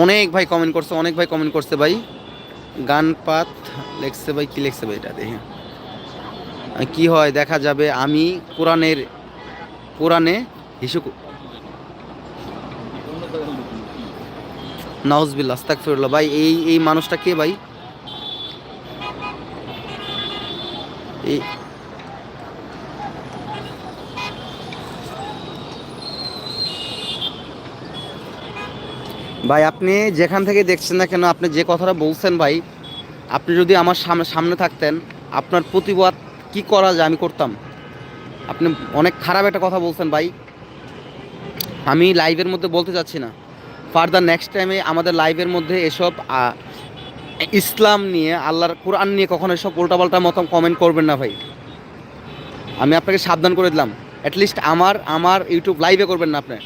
অনেক ভাই কমেন্ট করছে, অনেক ভাই কমেন্ট করছে ভাই। গানপাত লেখছে ভাই, কি লেখছে ভাই এটা দেখে কি হয় দেখা যাবে। আমি কোরআনে হিসু নাউজবিল্লাহ আস্তাগফিরুল্লাহ। ভাই এই মানুষটা কে ভাই? এই ভাই আপনি যেখান থেকে দেখছেন না কেন, আপনি যে কথাটা বলছেন ভাই, আপনি যদি আমার সামনে সামনে থাকতেন, আপনার প্রতিবাদ কি করা যায় আমি করতাম। আপনি অনেক খারাপ একটা কথা বলছেন ভাই। আমি লাইভের মধ্যে বলতে চাচ্ছি না। ফার্দার নেক্সট টাইমে আমাদের লাইভের মধ্যে এসব ইসলাম নিয়ে, আল্লাহর কোরআন নিয়ে কখনো এসব উল্টাপাল্টা মতো কমেন্ট করবেন না ভাই। আমি আপনাকে সাবধান করে দিলাম। অ্যাটলিস্ট আমার ইউটিউব লাইভে করবেন না আপনি।